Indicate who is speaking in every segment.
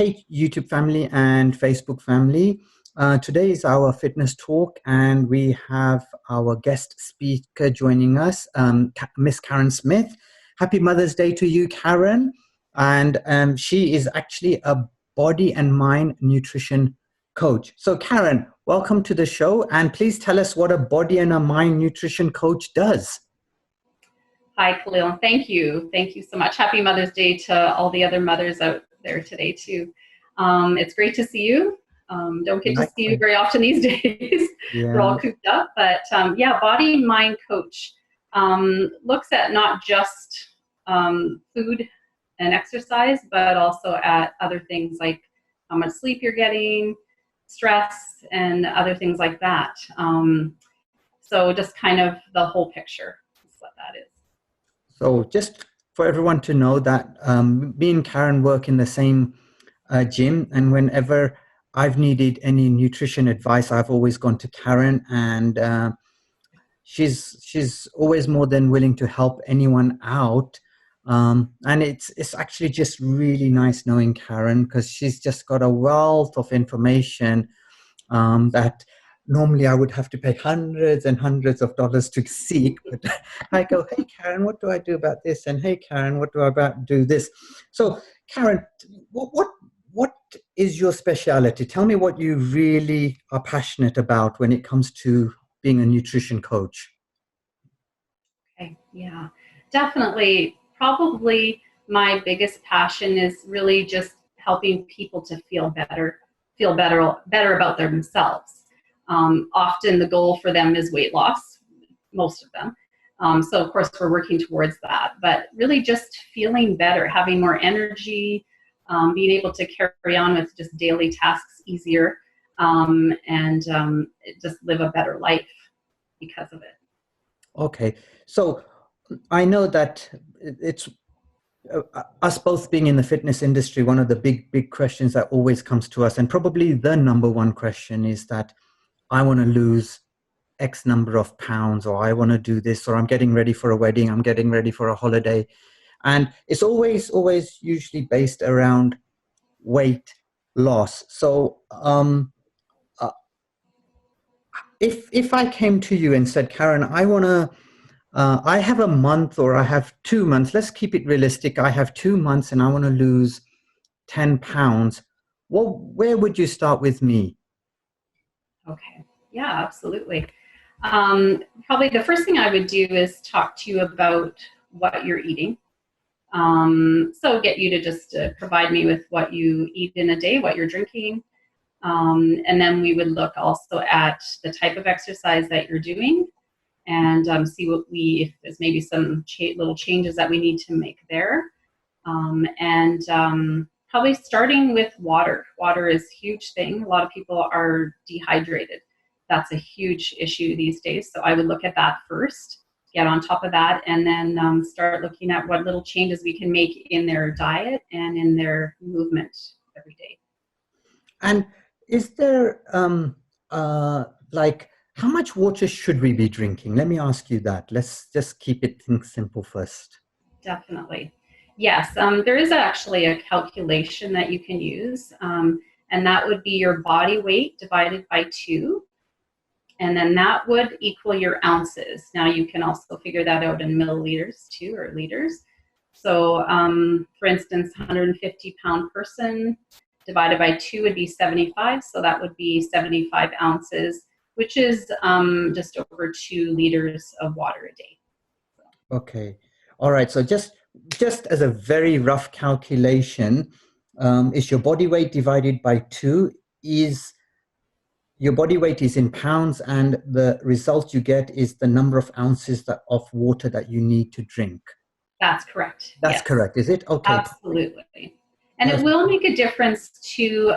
Speaker 1: Hey, YouTube family and Facebook family. Today is our fitness talk, and we have our guest speaker joining us, Miss Karen Smith. Happy Mother's Day to you, Karen. And she is actually a body and mind nutrition coach. So, Karen, welcome to the show, and please tell us what a body and a mind nutrition coach does.
Speaker 2: Hi, Khalil. Thank you. Thank you so much. Happy Mother's Day to all the other mothers out there today, too. It's great to see you. Don't get to see you very often these days.
Speaker 1: Yeah.
Speaker 2: We're all cooped up. But yeah, body and mind coach looks at not just food and exercise, but also at other things like how much sleep you're getting, stress, and other things like that. So just kind of the whole picture is what that is.
Speaker 1: So just for everyone to know that me and Karen work in the same gym, and whenever I've needed any nutrition advice, I've always gone to Karen, and she's always more than willing to help anyone out. And it's actually just really nice knowing Karen, because she's just got a wealth of information that normally I would have to pay hundreds and hundreds of dollars to seek. But I go, hey, Karen, what do I do about this? And hey, Karen, what do I do this? So, Karen, what is your speciality? Tell me what you really are passionate about when it comes to being a nutrition coach.
Speaker 2: Okay, yeah, definitely. Probably my biggest passion is really just helping people to feel better about themselves. Often the goal for them is weight loss, most of them. So of course we're working towards that, but really just feeling better, having more energy, being able to carry on with just daily tasks easier, and just live a better life because of it.
Speaker 1: Okay, so I know that it's us both being in the fitness industry, one of the big questions that always comes to us, and probably the number one question, is that I want to lose X number of pounds, or I want to do this, or I'm getting ready for a wedding, I'm getting ready for a holiday. And it's always usually based around weight loss. So if I came to you and said, Karen, I have a month, or I have 2 months, let's keep it realistic, I have 2 months and I want to lose 10 pounds, well, where would you start with me?
Speaker 2: Okay, yeah, absolutely. Probably the first thing I would do is talk to you about what you're eating. So get you to just provide me with what you eat in a day, what you're drinking. And then we would look also at the type of exercise that you're doing, and see if there's maybe some little changes that we need to make there. Probably starting with water. Water is a huge thing. A lot of people are dehydrated. That's a huge issue these days. So I would look at that first, get on top of that, and then start looking at what little changes we can make in their diet and in their movement every day.
Speaker 1: And is there, like, how much water should we be drinking? Let me ask you that. Let's just keep it simple first.
Speaker 2: Definitely. Yes, there is actually a calculation that you can use, and that would be your body weight divided by 2, and then that would equal your ounces. Now you can also figure that out in milliliters too, or liters. So for instance, 150-pound person divided by 2 would be 75, so that would be 75 ounces, which is just over 2 liters of water a day.
Speaker 1: Okay. All right. So just as a very rough calculation, is your body weight divided by 2, is your body weight is in pounds, and the result you get is the number of ounces of water that you need to drink.
Speaker 2: That's correct.
Speaker 1: That's
Speaker 2: yes.
Speaker 1: Correct, is it? Okay.
Speaker 2: Absolutely. And it will make a difference to,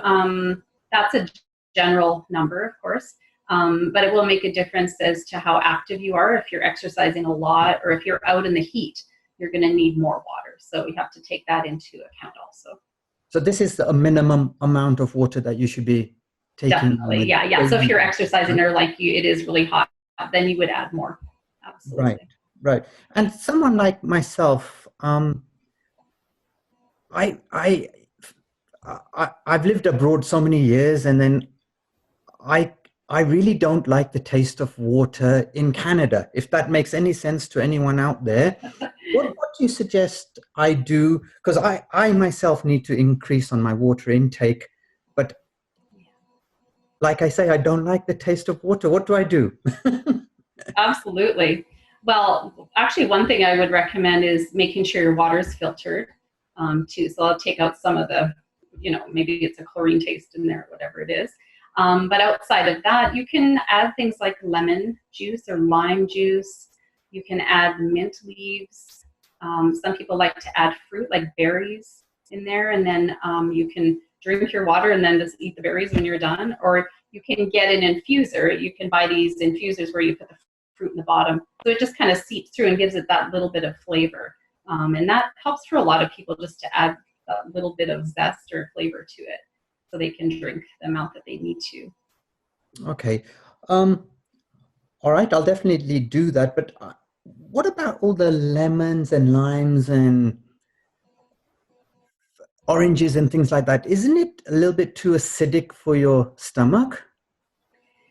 Speaker 2: that's a general number, of course, but it will make a difference as to how active you are. If you're exercising a lot, or if you're out in the heat, you're going to need more water. So we have to take that into account also.
Speaker 1: So this is a minimum amount of water that you should be taking.
Speaker 2: Definitely, yeah. So if you're exercising, or like it is really hot, then you would add more. Absolutely.
Speaker 1: Right. And someone like myself, I've lived abroad so many years, and then I I really don't like the taste of water in Canada. If that makes any sense to anyone out there, what do you suggest I do? Because I myself need to increase on my water intake, but like I say, I don't like the taste of water. What do I do?
Speaker 2: Absolutely. Well, actually, one thing I would recommend is making sure your water is filtered too. So I'll take out some of the, maybe it's a chlorine taste in there, whatever it is. But outside of that, you can add things like lemon juice or lime juice. You can add mint leaves. Some people like to add fruit like berries in there, and then you can drink your water and then just eat the berries when you're done. Or you can get an infuser. You can buy these infusers where you put the fruit in the bottom. So it just kind of seeps through and gives it that little bit of flavor. And that helps for a lot of people just to add a little bit of zest or flavor to it so they can drink the amount that they need to.
Speaker 1: Okay. All right, I'll definitely do that. But what about all the lemons and limes and oranges and things like that? Isn't it a little bit too acidic for your stomach?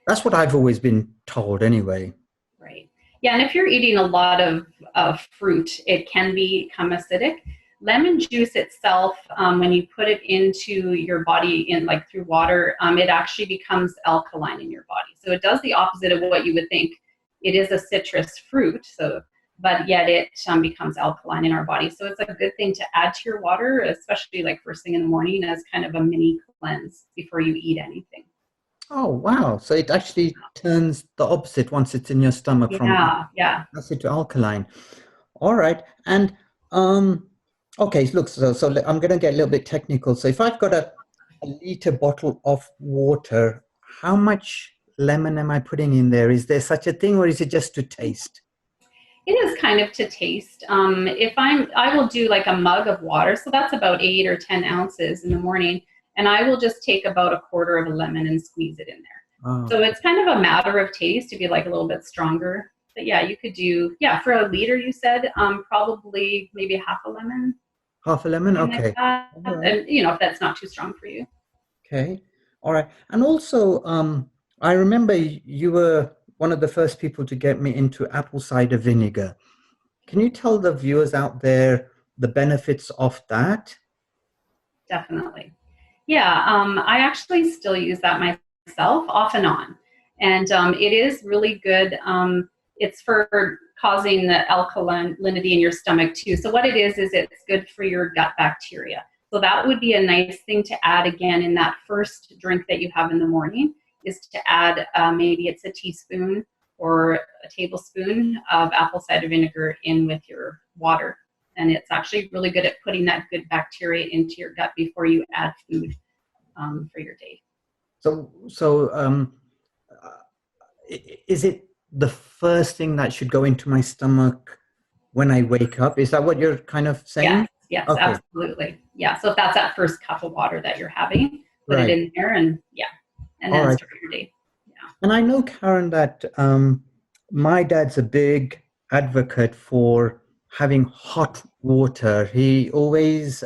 Speaker 1: That's what I've always been told anyway.
Speaker 2: Right. Yeah, and if you're eating a lot of fruit, it can become acidic. Lemon juice itself, when you put it into your body in like through water, it actually becomes alkaline in your body. So it does the opposite of what you would think. It is a citrus fruit, but yet it becomes alkaline in our body. So it's a good thing to add to your water, especially like first thing in the morning as kind of a mini cleanse before you eat anything.
Speaker 1: Oh, wow. So it actually turns the opposite once it's in your stomach from
Speaker 2: Yeah.
Speaker 1: acid to alkaline. All right. And okay, look, so I'm going to get a little bit technical. So if I've got a liter bottle of water, how much lemon am I putting in there? Is there such a thing, or is it just to taste?
Speaker 2: It is kind of to taste. I will do like a mug of water, so that's about 8 or 10 ounces in the morning, and I will just take about a quarter of a lemon and squeeze it in there.
Speaker 1: Oh,
Speaker 2: So it's kind of a matter of taste if you like a little bit stronger. But yeah, you could do, for a liter, you said, probably maybe half a lemon,
Speaker 1: half a lemon?
Speaker 2: something like
Speaker 1: Okay.
Speaker 2: that.
Speaker 1: All right.
Speaker 2: And, if that's not too strong for you.
Speaker 1: Okay. All right. And also, I remember you were one of the first people to get me into apple cider vinegar. Can you tell the viewers out there the benefits of that?
Speaker 2: Definitely. Yeah, I actually still use that myself off and on. And it is really good. It's for causing the alkalinity in your stomach too. So what it is it's good for your gut bacteria. So that would be a nice thing to add again in that first drink that you have in the morning is to add maybe it's a teaspoon or a tablespoon of apple cider vinegar in with your water. And it's actually really good at putting that good bacteria into your gut before you add food for your day.
Speaker 1: Is it the first thing that should go into my stomach when I wake up? Is that what you're kind of saying?
Speaker 2: Yes,
Speaker 1: Okay,
Speaker 2: absolutely. Yeah, so if that's that first cup of water that you're having, put it
Speaker 1: right.
Speaker 2: in there and
Speaker 1: All
Speaker 2: then
Speaker 1: right.
Speaker 2: start your day. Yeah.
Speaker 1: And I know, Karen, that my dad's a big advocate for having hot water. He always,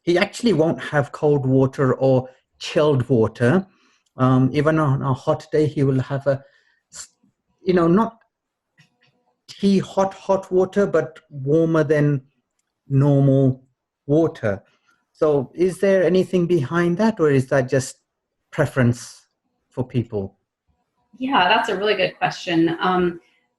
Speaker 1: he actually won't have cold water or chilled water. Even on a hot day, he will have not tea hot water, but warmer than normal water. So is there anything behind that, or is that just preference for people?
Speaker 2: Yeah, that's a really good question.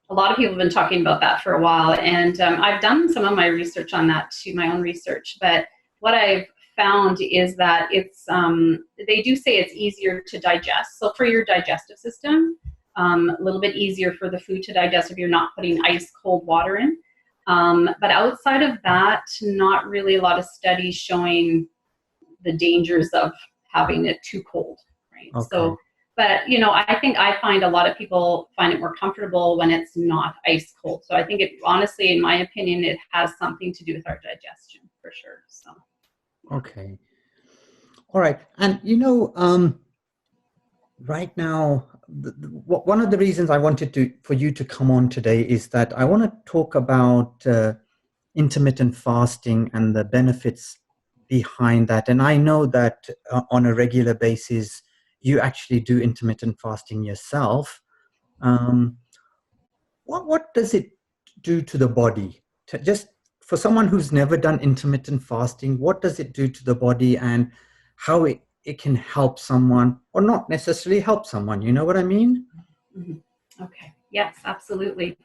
Speaker 2: A lot of people have been talking about that for a while, and I've done some of my research on that too, my own research. But what I've found is that they do say it's easier to digest. So for your digestive system, a little bit easier for the food to digest if you're not putting ice cold water in. But outside of that, not really a lot of studies showing the dangers of having it too cold, right?
Speaker 1: Okay.
Speaker 2: So, but I think I find a lot of people find it more comfortable when it's not ice cold. So I think it honestly, in my opinion, it has something to do with our digestion for sure. So.
Speaker 1: Okay. All right. And right now, one of the reasons I wanted for you to come on today is that I want to talk about intermittent fasting and the benefits behind that. And I know that on a regular basis, you actually do intermittent fasting yourself. Um, what does it do to the body? Just for someone who's never done intermittent fasting, what does it do to the body, and how it can help someone or not necessarily help someone? You know what I mean?
Speaker 2: Mhm. Okay. Yes, absolutely.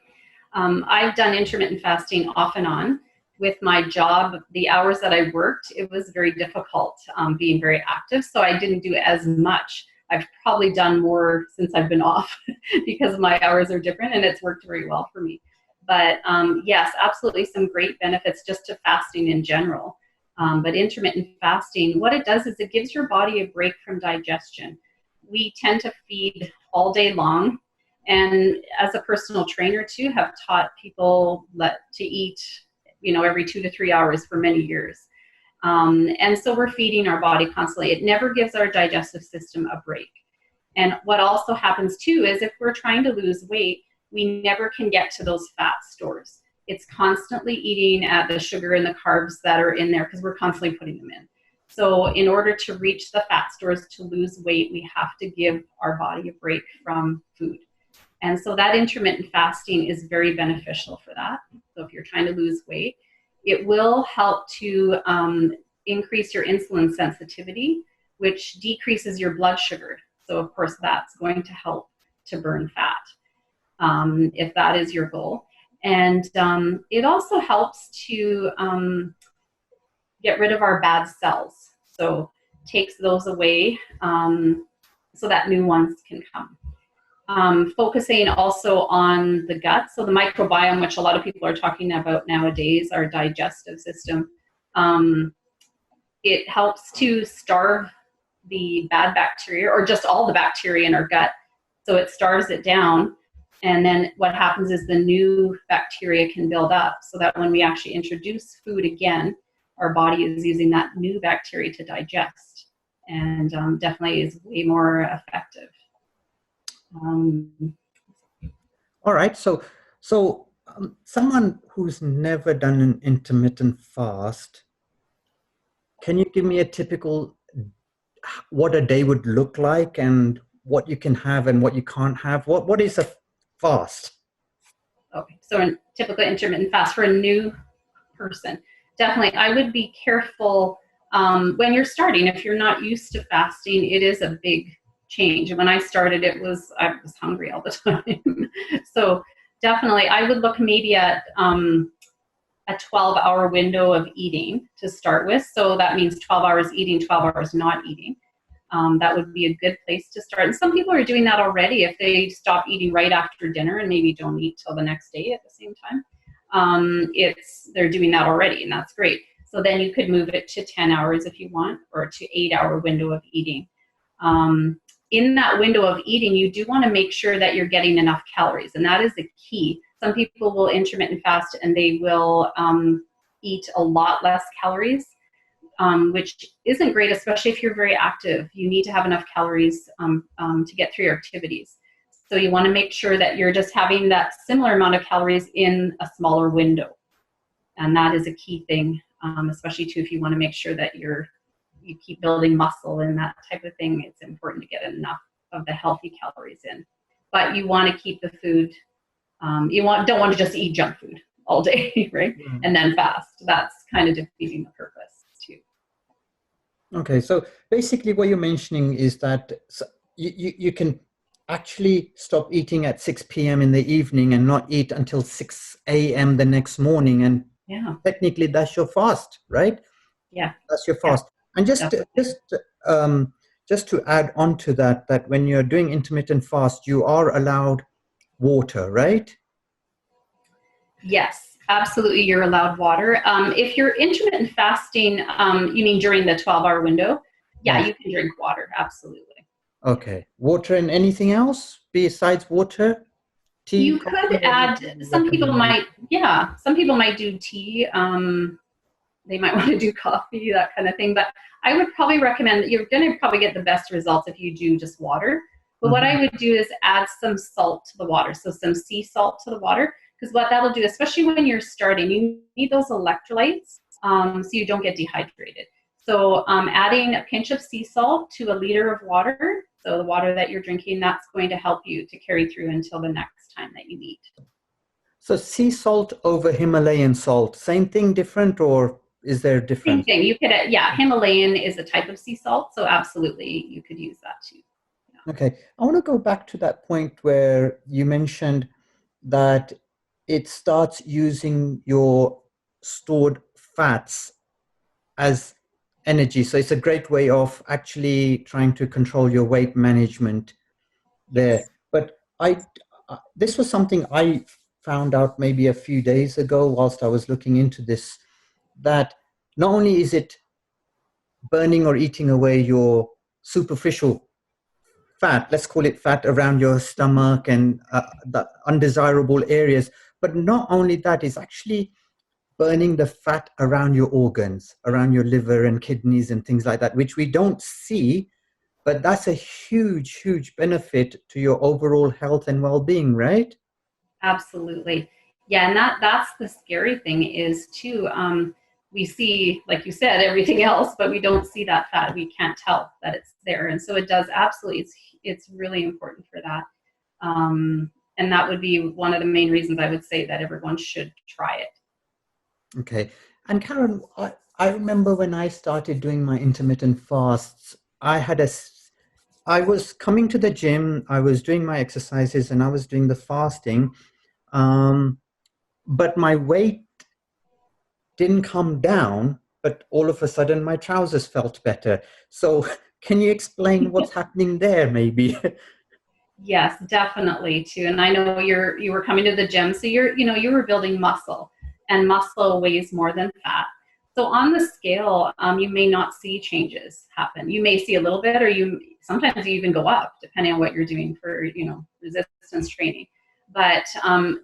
Speaker 2: I've done intermittent fasting off and on. With my job, the hours that I worked, it was very difficult being very active, so I didn't do as much. I've probably done more since I've been off because my hours are different, and it's worked very well for me. But yes, absolutely some great benefits just to fasting in general. But intermittent fasting, what it does is it gives your body a break from digestion. We tend to feed all day long, and as a personal trainer too, have taught people to eat, every 2 to 3 hours for many years. And so we're feeding our body constantly. It never gives our digestive system a break. And what also happens too is if we're trying to lose weight, we never can get to those fat stores. It's constantly eating at the sugar and the carbs that are in there because we're constantly putting them in. So in order to reach the fat stores to lose weight, we have to give our body a break from food. And so that intermittent fasting is very beneficial for that. So if you're trying to lose weight, it will help to increase your insulin sensitivity, which decreases your blood sugar. So of course that's going to help to burn fat if that is your goal. And it also helps to get rid of our bad cells. So takes those away so that new ones can come. Focusing also on the gut, so the microbiome, which a lot of people are talking about nowadays, our digestive system. It helps to starve the bad bacteria, or just all the bacteria in our gut. So it starves it down, and then what happens is the new bacteria can build up, so that when we actually introduce food again, our body is using that new bacteria to digest, and definitely is way more effective.
Speaker 1: All right. So someone who's never done an intermittent fast, can you give me a typical what a day would look like, and what you can have and what you can't have? What is a fast?
Speaker 2: Okay, so a typical intermittent fast for a new person, definitely I would be careful when you're starting. If you're not used to fasting, it is a big change. And when I started, I was hungry all the time. So definitely I would look maybe at a 12-hour window of eating to start with. So that means 12 hours eating, 12 hours not eating. That would be a good place to start. And some people are doing that already. If they stop eating right after dinner and maybe don't eat till the next day at the same time, they're doing that already, and that's great. So then you could move it to 10 hours if you want, or to 8-hour window of eating. In that window of eating, you do want to make sure that you're getting enough calories, and that is the key. Some people will intermittent fast and they will eat a lot less calories, which isn't great, especially if you're very active. You need to have enough calories to get through your activities. So you want to make sure that you're just having that similar amount of calories in a smaller window. And that is a key thing, especially too if you want to make sure that you keep building muscle and that type of thing. It's important to get enough of the healthy calories in. But you want to keep the food, don't want to just eat junk food all day, right? Mm. And then fast. That's kind of defeating the purpose too.
Speaker 1: Okay, so basically what you're mentioning is that you can actually stop eating at 6 p.m. in the evening and not eat until 6 a.m. the next morning. And
Speaker 2: yeah,
Speaker 1: technically that's your fast, right?
Speaker 2: Yeah.
Speaker 1: That's your fast. Yeah. And just to add on to that, that when you're doing intermittent fast, you are allowed water, right?
Speaker 2: Yes, absolutely. You're allowed water. If you're intermittent fasting, you mean during the 12-hour window? Yeah, yes. You can drink water. Absolutely.
Speaker 1: Okay. Water and anything else besides water? Tea?
Speaker 2: You could add, some people might do tea. They might want to do coffee, that kind of thing. But I would probably recommend that you're going to probably get the best results if you do just water. But what I would do is add some salt to the water. So some sea salt to the water. Because what that'll do, especially when you're starting, you need those electrolytes so you don't get dehydrated. So adding a pinch of sea salt to a liter of water, so the water that you're drinking, that's going to help you to carry through until the next time that you eat.
Speaker 1: So sea salt over Himalayan salt, same thing, different, or is there a
Speaker 2: Same
Speaker 1: difference?
Speaker 2: thing. You could, yeah, Himalayan is a type of sea salt, so absolutely you could use that too. Yeah.
Speaker 1: Okay, I want to go back to that point where you mentioned that it starts using your stored fats as energy. So it's a great way of actually trying to control your weight management there.
Speaker 2: Yes.
Speaker 1: But this was something I found out maybe a few days ago whilst I was looking into this, that not only is it burning or eating away your superficial fat, let's call it fat around your stomach and the undesirable areas, but not only that, it's actually burning the fat around your organs, around your liver and kidneys and things like that, which we don't see, but that's a huge, huge benefit to your overall health and well-being, right?
Speaker 2: Absolutely. Yeah, and that's the scary thing is too. We see, like you said, everything else, but we don't see that fat. We can't tell that it's there, and so it does absolutely. It's really important for that, and that would be one of the main reasons I would say that everyone should try it.
Speaker 1: Okay. And Karen, I remember when I started doing my intermittent fasts, I was coming to the gym, I was doing my exercises and I was doing the fasting. Um, but my weight didn't come down, but all of a sudden my trousers felt better. So can you explain what's happening there maybe?
Speaker 2: Yes, definitely too. And I know you were coming to the gym, so you were building muscle, and muscle weighs more than fat. So on the scale, you may not see changes happen. You may see a little bit, or you sometimes you even go up, depending on what you're doing for resistance training. But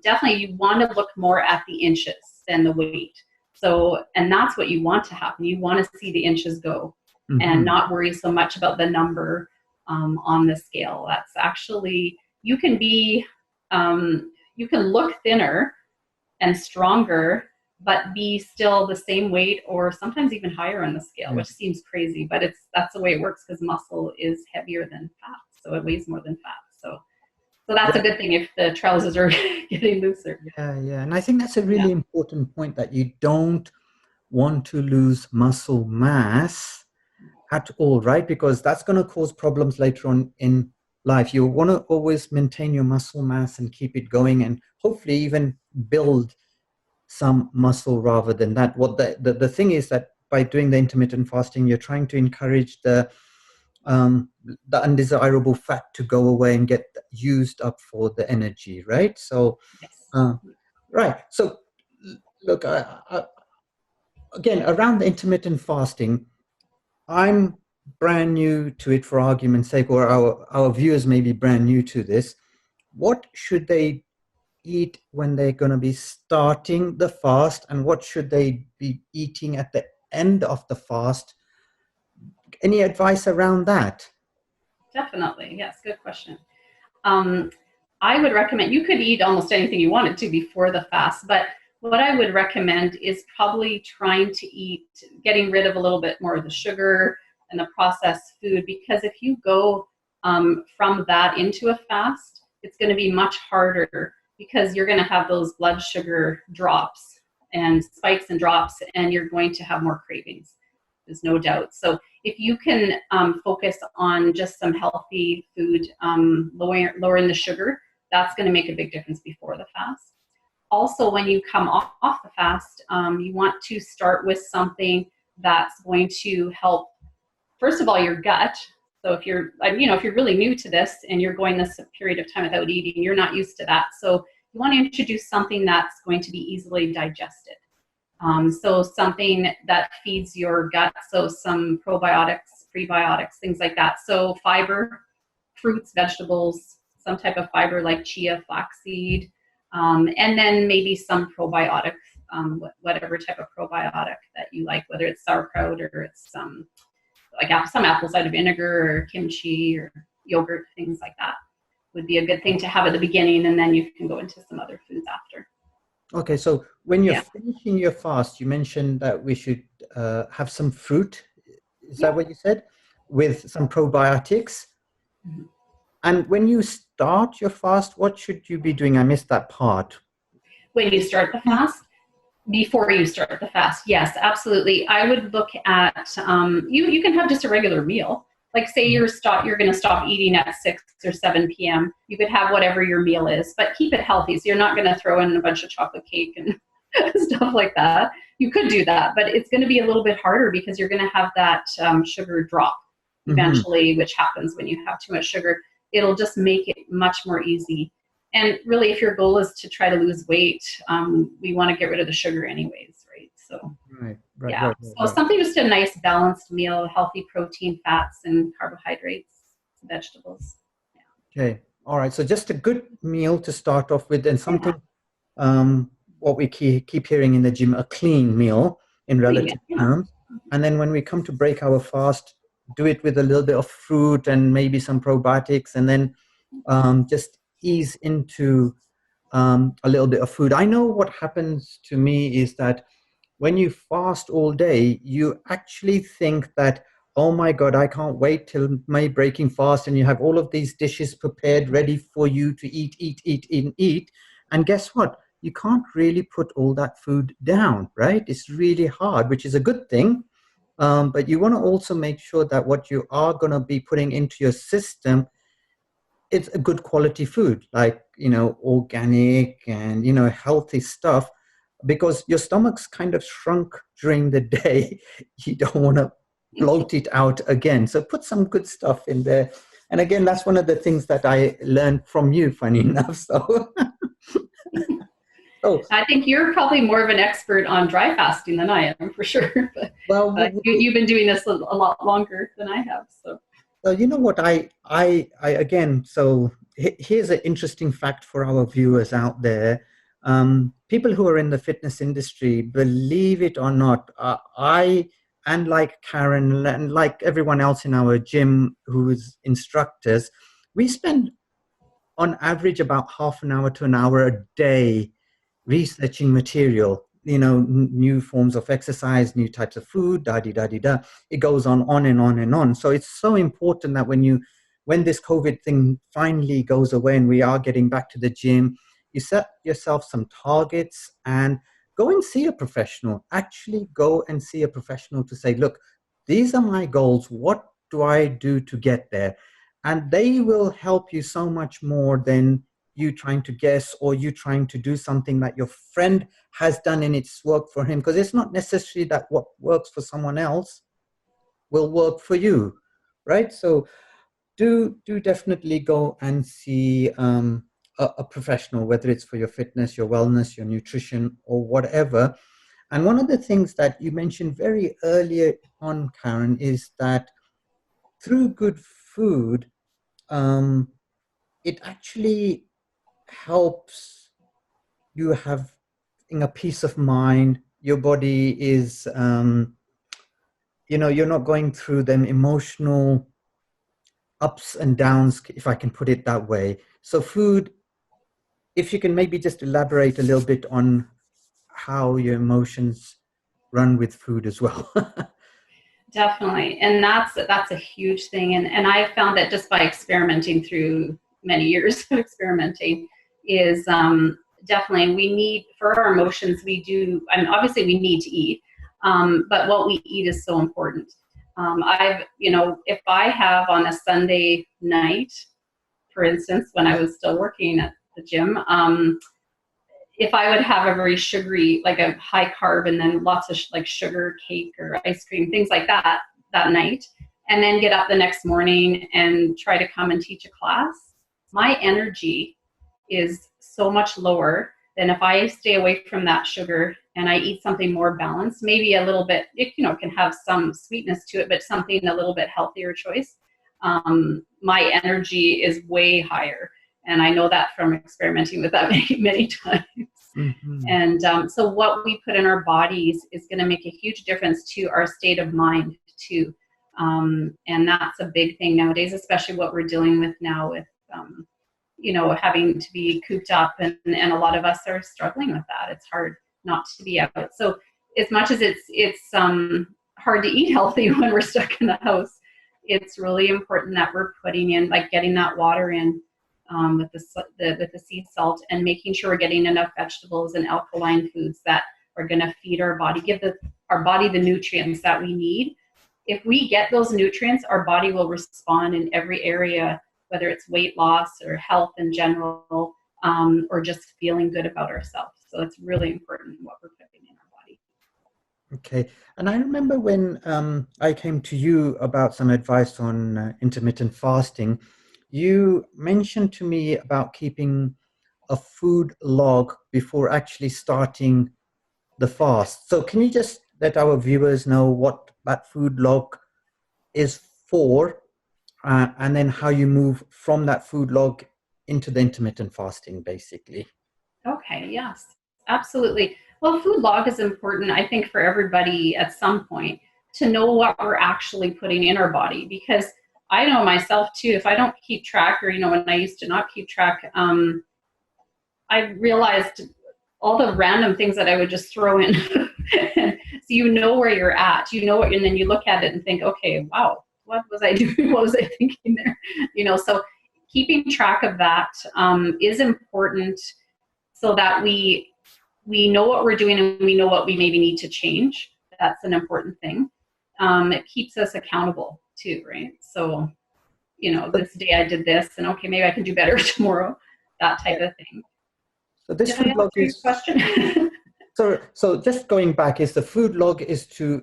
Speaker 2: definitely, you want to look more at the inches than the weight. So, and that's what you want to happen. You want to see the inches go, and
Speaker 1: Hmm.
Speaker 2: not worry so much about the number on the scale. That's actually, you can look thinner and stronger, but be still the same weight or sometimes even higher on the scale,
Speaker 1: Yeah.
Speaker 2: which seems crazy, but that's the way it works because muscle is heavier than fat, so it weighs more than fat. So that's a
Speaker 1: Yeah.
Speaker 2: good thing if the trousers are getting looser.
Speaker 1: Yeah. Yeah. And I think that's a
Speaker 2: Yeah,
Speaker 1: really important point, that you don't want to lose muscle mass at all, right? Because that's going to cause problems later on in life. You want to always maintain your muscle mass and keep it going, and hopefully even build some muscle rather than that. What the thing is that by doing the intermittent fasting, you're trying to encourage um, the undesirable fat to go away and get used up for the energy, right? So,
Speaker 2: yes.
Speaker 1: uh, right. So, look, again, around the intermittent fasting, I'm brand new to it for argument's sake, or our viewers may be brand new to this. What should they eat when they're going to be starting the fast, and what should they be eating at the end of the fast? Any advice around that?
Speaker 2: Definitely, yes, good question. Um, I would recommend, you could eat almost anything you wanted to before the fast, but what I would recommend is probably trying to eat, getting rid of a little bit more of the sugar and the processed food, because if you go from that into a fast, it's going to be much harder because you're going to have those blood sugar drops and spikes and drops, and you're going to have more cravings. There's no doubt. So if you can focus on just some healthy food, lowering the sugar, that's going to make a big difference before the fast. Also, when you come off the fast, you want to start with something that's going to help, first of all, your gut. So if you're really new to this and you're going this period of time without eating, you're not used to that. So you want to introduce something that's going to be easily digested. So something that feeds your gut, so some probiotics, prebiotics, things like that. So fiber, fruits, vegetables, some type of fiber like chia, flaxseed, and then maybe some probiotic, whatever type of probiotic that you like, whether it's sauerkraut or it's like some apple cider vinegar or kimchi or yogurt, things like that would be a good thing to have at the beginning, and then you can go into some other foods after.
Speaker 1: Okay, so when you're
Speaker 2: Yeah.
Speaker 1: finishing your fast, you mentioned that we should have some fruit. Is
Speaker 2: Yeah.
Speaker 1: that what you said? With some probiotics.
Speaker 2: Mhm.
Speaker 1: And when you start your fast, what should you be doing? I missed that part.
Speaker 2: When you start the fast, before you start the fast, yes, absolutely. I would look at you can have just a regular meal. Like say you're going to stop eating at 6 or 7 p.m. You could have whatever your meal is, but keep it healthy. So you're not going to throw in a bunch of chocolate cake and stuff like that. You could do that, but it's going to be a little bit harder because you're going to have that sugar drop
Speaker 1: Mm-hmm.
Speaker 2: eventually, which happens when you have too much sugar. It'll just make it much more easy. And really, if your goal is to try to lose weight, we want to get rid of the sugar anyways, right? So,
Speaker 1: Right, right,
Speaker 2: yeah.
Speaker 1: right, right,
Speaker 2: So
Speaker 1: right.
Speaker 2: something just a nice balanced meal, healthy protein, fats, and carbohydrates, vegetables.
Speaker 1: Okay. All right. So just a good meal to start off with, and
Speaker 2: Yeah.
Speaker 1: something what we keep hearing in the gym, a clean meal in
Speaker 2: Clean it.
Speaker 1: relative
Speaker 2: Yeah.
Speaker 1: terms. And then when we come to break our fast, do it with a little bit of fruit and maybe some probiotics, and then just ease into a little bit of food. I know what happens to me is that when you fast all day, you actually think that, oh my God, I can't wait till my breaking fast. And you have all of these dishes prepared, ready for you to eat, eat, eat, eat, eat. And guess what? You can't really put all that food down, right? It's really hard, which is a good thing. But you want to also make sure that what you are going to be putting into your system, it's a good quality food, like, organic and, healthy stuff, because your stomach's kind of shrunk during the day. You don't want to bloat it out again. So put some good stuff in there. And again, that's one of the things that I learned from you, funny enough. So, oh,
Speaker 2: I think you're probably more of an expert on dry fasting than I am, for sure.
Speaker 1: well,
Speaker 2: But you've been doing this a lot longer than I have. So,
Speaker 1: so you know what I again. So here's an interesting fact for our viewers out there. People who are in the fitness industry, believe it or not, I and like Karen and like everyone else in our gym who is instructors, we spend on average about half an hour to an hour a day researching material, new forms of exercise, new types of food, da di da di da. It goes on and on and on. So it's so important that when this COVID thing finally goes away and we are getting back to the gym, you set yourself some targets and go and see a professional. Actually go and see a professional to say, look, these are my goals. What do I do to get there? And they will help you so much more than you trying to guess or you trying to do something that your friend has done and it's worked for him, because it's not necessarily that what works for someone else will work for you, right? So do definitely go and see a professional, whether it's for your fitness, your wellness, your nutrition, or whatever. And one of the things that you mentioned very earlier on, Karen, is that through good food, um, it actually helps you have a peace of mind. Your body is you're not going through them emotional ups and downs, if I can put it that way. So food, if you can maybe just elaborate a little bit on how your emotions run with food as well.
Speaker 2: definitely, and that's a huge thing. And I found that just by experimenting through many years of experimenting is definitely we need for our emotions. We do, and obviously we need to eat, but what we eat is so important. If I have on a Sunday night, for instance, when I was still working at the gym, if I would have a very sugary, like a high carb, and then lots of like sugar cake or ice cream, things like that night, and then get up the next morning and try to come and teach a class, my energy is so much lower than if I stay away from that sugar and I eat something more balanced, maybe a little bit, it can have some sweetness to it, but something a little bit healthier choice. My energy is way higher. And I know that from experimenting with that many times.
Speaker 1: Hmm.
Speaker 2: And so what we put in our bodies is going to make a huge difference to our state of mind too. And that's a big thing nowadays, especially what we're dealing with now with, having to be cooped up. And a lot of us are struggling with that. It's hard not to be out. So as much as it's hard to eat healthy when we're stuck in the house. It's really important that we're putting in, like getting that water in with the sea salt, and making sure we're getting enough vegetables and alkaline foods that are going to feed our body, give our body the nutrients that we need. If we get those nutrients, our body will respond in every area, whether it's weight loss or health in general, or just feeling good about ourselves. So it's really important what we're putting in our body.
Speaker 1: Okay. And I remember when I came to you about some advice on intermittent fasting, you mentioned to me about keeping a food log before actually starting the fast. So can you just let our viewers know what that food log is for, and then how you move from that food log into the intermittent fasting, basically?
Speaker 2: Okay, yes, absolutely. Well, food log is important, I think, for everybody at some point to know what we're actually putting in our body, because I know myself too, if I don't keep track, or, when I used to not keep track, I realized all the random things that I would just throw in. So you know where you're at, and then you look at it and think, okay, wow, what was I doing? What was I thinking there? So keeping track of that is important, so that we know what we're doing and we know what we maybe need to change. That's an important thing. It keeps us accountable too, right? So, this day I did this, and okay, maybe I can do better tomorrow, that type of thing.
Speaker 1: So this
Speaker 2: Did I
Speaker 1: food log
Speaker 2: answer your
Speaker 1: is
Speaker 2: question?
Speaker 1: so just going back, is the food log is to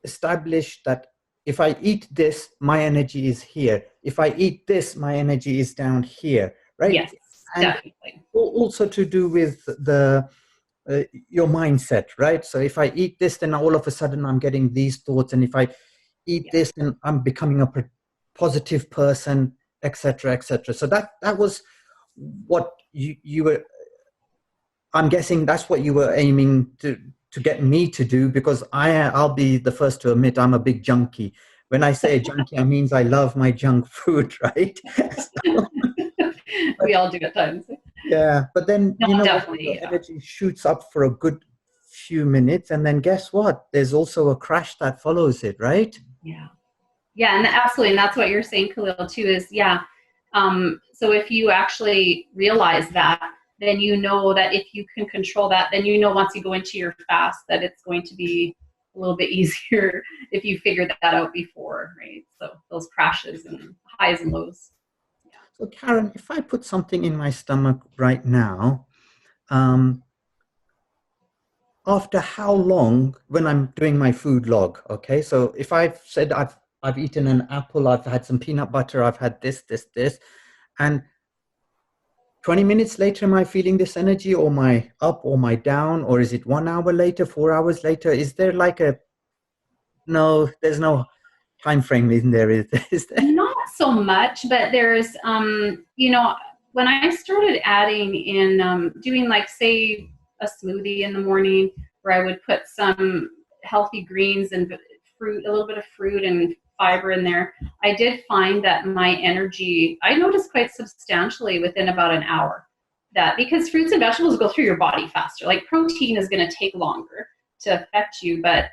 Speaker 1: establish that if I eat this, my energy is here. If I eat this, my energy is down here, right?
Speaker 2: Yes,
Speaker 1: And
Speaker 2: definitely.
Speaker 1: also to do with the your mindset, right? So if I eat this, then all of a sudden I'm getting these thoughts, and if I eat
Speaker 2: Yeah.
Speaker 1: this, then I'm becoming a positive person, etc., etc. So that was what you were. I'm guessing that's what you were aiming to get me to do, because I'll be the first to admit I'm a big junkie. When I say junkie, I means I love my junk food, right? So,
Speaker 2: We
Speaker 1: but
Speaker 2: all do at times.
Speaker 1: yeah, but then
Speaker 2: No,
Speaker 1: your
Speaker 2: definitely. Yeah.
Speaker 1: energy shoots up for a good few minutes, and then guess what? There's also a crash that follows it, right?
Speaker 2: Yeah. Yeah, and absolutely, and that's what you're saying, Khalil, too, is yeah. So if you actually realize that, then you know that if you can control that, then once you go into your fast that it's going to be a little bit easier if you figured that out before, right? So those crashes and highs and lows.
Speaker 1: So Karen, if I put something in my stomach right now, um, after how long, when I'm doing my food log, okay? So if I've said I've eaten an apple, I've had some peanut butter, I've had this, and 20 minutes later, am I feeling this energy, or my up or my down, or is it 1 hour later, 4 hours later? Is there like a no? There's no time frame in there, is there?
Speaker 2: Not so much, but there's, when I started adding in, doing like, say, a smoothie in the morning where I would put some healthy greens and fruit, a little bit of fruit and fiber in there, I did find that my energy, I noticed quite substantially within about an hour. That because fruits and vegetables go through your body faster. Like protein is going to take longer to affect you, but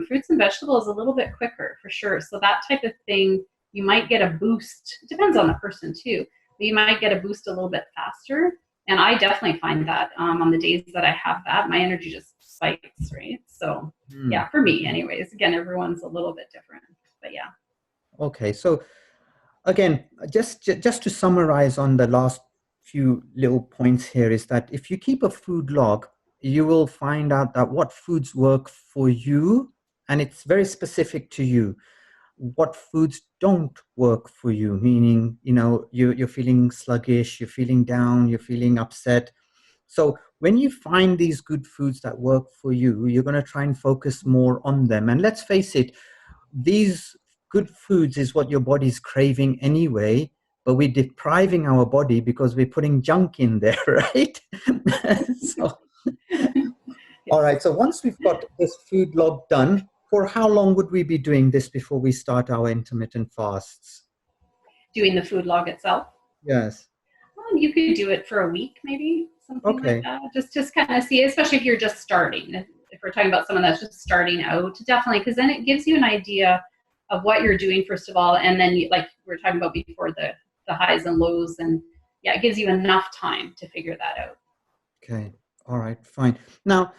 Speaker 2: fruits and vegetables a little bit quicker for sure. So that type of thing, you might get a boost. It depends on the person too, but you might get a boost a little bit faster. And I definitely find that on the days that I have that, my energy just spikes, right? So
Speaker 1: Hmm.
Speaker 2: yeah, for me anyways. Again, everyone's a little bit different, but yeah.
Speaker 1: Okay, so again, just to summarize on the last few little points here, is that if you keep a food log, you will find out that what foods work for you, and it's very specific to you. What foods don't work for you, meaning, you're feeling sluggish, you're feeling down, you're feeling upset. So when you find these good foods that work for you, you're going to try and focus more on them. And let's face it, these good foods is what your body's craving anyway, but we're depriving our body because we're putting junk in there, right? So, all right. So once we've got this food log done, for how long would we be doing this before we start our intermittent fasts?
Speaker 2: Doing the food log itself.
Speaker 1: Yes.
Speaker 2: You could do it for a week, maybe something like
Speaker 1: Okay.
Speaker 2: that. Just kind of see, especially if you're just starting. if we're talking about someone that's just starting out, definitely, because then it gives you an idea of what you're doing, first of all, and then you, like we were talking about before, the highs and lows, and yeah, it gives you enough time to figure that out.
Speaker 1: Okay. All right. Fine. Now,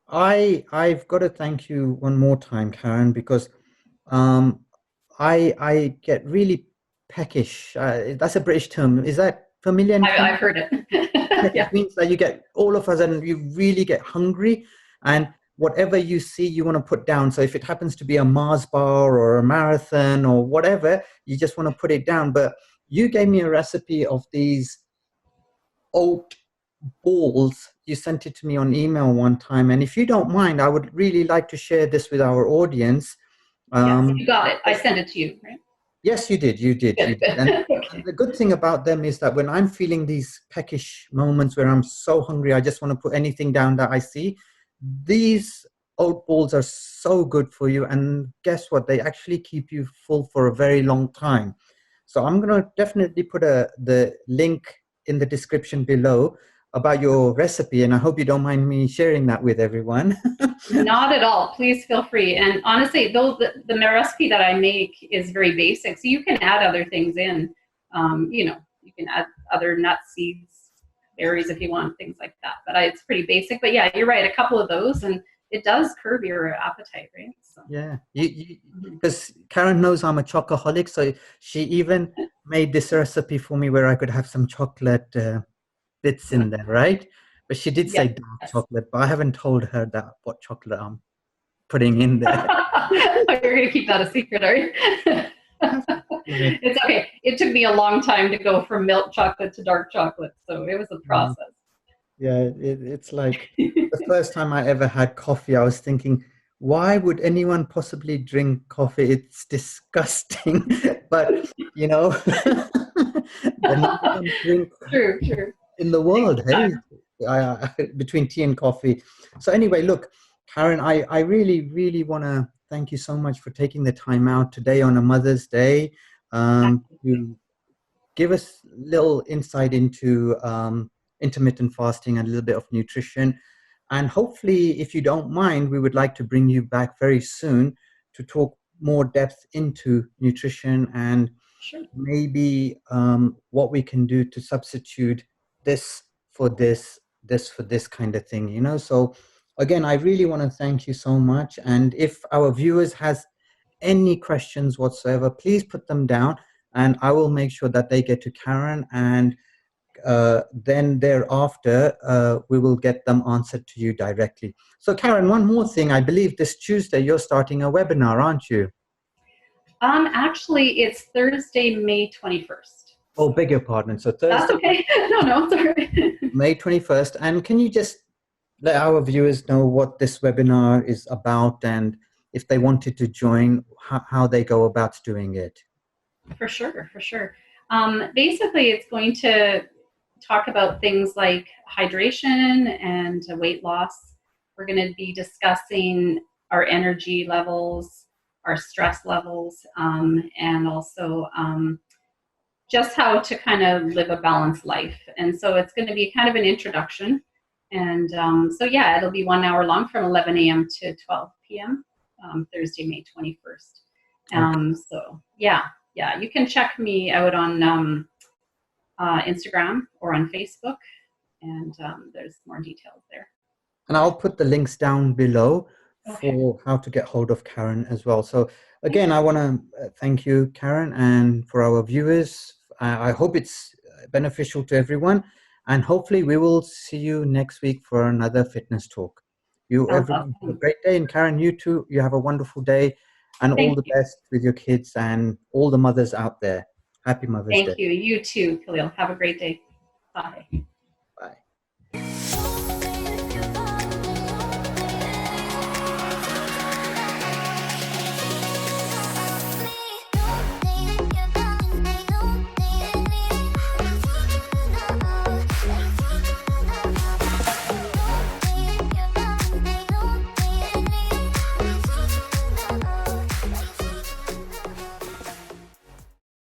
Speaker 1: I've got to thank you one more time, Karen, because um, I get really peckish. That's a British term. Is that familiar in Canada?
Speaker 2: I've heard it.
Speaker 1: Peckish
Speaker 2: Yeah.
Speaker 1: means that you get all of a sudden you really get hungry, and whatever you see, you want to put down. So if it happens to be a Mars bar or a marathon or whatever, you just want to put it down. But you gave me a recipe of these oat balls. You sent it to me on email one time, and if you don't mind, I would really like to share this with our audience.
Speaker 2: Yes,
Speaker 1: um,
Speaker 2: you got it. I sent it to you, right?
Speaker 1: yes, you did, you
Speaker 2: Good,
Speaker 1: did.
Speaker 2: good.
Speaker 1: And
Speaker 2: Okay.
Speaker 1: the good thing about them is that when I'm feeling these peckish moments where I'm so hungry I just want to put anything down that I see, these oat balls are so good for you, and guess what, they actually keep you full for a very long time. So I'm going to definitely put the link in the description below about your recipe, and I hope you don't mind me sharing that with everyone.
Speaker 2: Not at all. Please feel free. And honestly, though the recipe that I make is very basic, so you can add other things in. You can add other nuts, seeds, berries if you want, things like that. But it's pretty basic. But yeah, you're right. A couple of those, and it does curb your appetite, right? So.
Speaker 1: Yeah,
Speaker 2: Mhm.
Speaker 1: because Karen knows I'm a chocoholic, so she even made this recipe for me where I could have some chocolate bits in there, right? But she did say dark
Speaker 2: Yes.
Speaker 1: chocolate, but I haven't told her that what chocolate I'm putting in there.
Speaker 2: Oh, you're gonna keep that a secret, are you?
Speaker 1: Yeah.
Speaker 2: It's okay. It took me a long time to go from milk chocolate to dark chocolate, so it was a process.
Speaker 1: Yeah, it's like the first time I ever had coffee, I was thinking, why would anyone possibly drink coffee? It's disgusting. But, the number one drink
Speaker 2: True, true.
Speaker 1: in the
Speaker 2: Takes
Speaker 1: world, hey,
Speaker 2: time.
Speaker 1: between tea and coffee. So anyway, look, Karen, I really, really want to thank you so much for taking the time out today on a Mother's Day to give us a little insight into intermittent fasting and a little bit of nutrition. And hopefully, if you don't mind, we would like to bring you back very soon to talk more depth into nutrition and
Speaker 2: Sure.
Speaker 1: maybe what we can do to substitute this for this for this kind of thing, So again, I really want to thank you so much. And if our viewers has any questions whatsoever, please put them down and I will make sure that they get to Karen, and then thereafter we will get them answered to you directly. So Karen, one more thing, I believe this Tuesday you're starting a webinar, aren't you?
Speaker 2: Actually, it's Thursday, May 21st.
Speaker 1: Oh, beg your pardon. So
Speaker 2: That's
Speaker 1: Thursday,
Speaker 2: okay. No, it's all right.
Speaker 1: May 21st. And can you just let our viewers know what this webinar is about, and if they wanted to join, how they go about doing it?
Speaker 2: For sure, for sure. Basically, it's going to talk about things like hydration and weight loss. We're going to be discussing our energy levels, our stress levels, and also just how to kind of live a balanced life. And so it's going to be kind of an introduction. And so, yeah, it'll be 1 hour long from 11 a.m. to 12 p.m. Thursday, May 21st.
Speaker 1: Okay.
Speaker 2: Yeah, you can check me out on Instagram or on Facebook, and there's more details there.
Speaker 1: And I'll put the links down below
Speaker 2: Okay.
Speaker 1: for how to get hold of Karen as well. So again, I want to thank you, Karen, and for our viewers. I hope it's beneficial to everyone, and hopefully we will see you next week for another fitness talk. You
Speaker 2: Sounds
Speaker 1: everyone have a
Speaker 2: awesome.
Speaker 1: great day, and Karen, you too. You have a wonderful day, and all
Speaker 2: Thank
Speaker 1: the
Speaker 2: you.
Speaker 1: best with your kids and all the mothers out there. Happy Mother's Day.
Speaker 2: Thank you. You too, Khalil. Have a great day. Bye.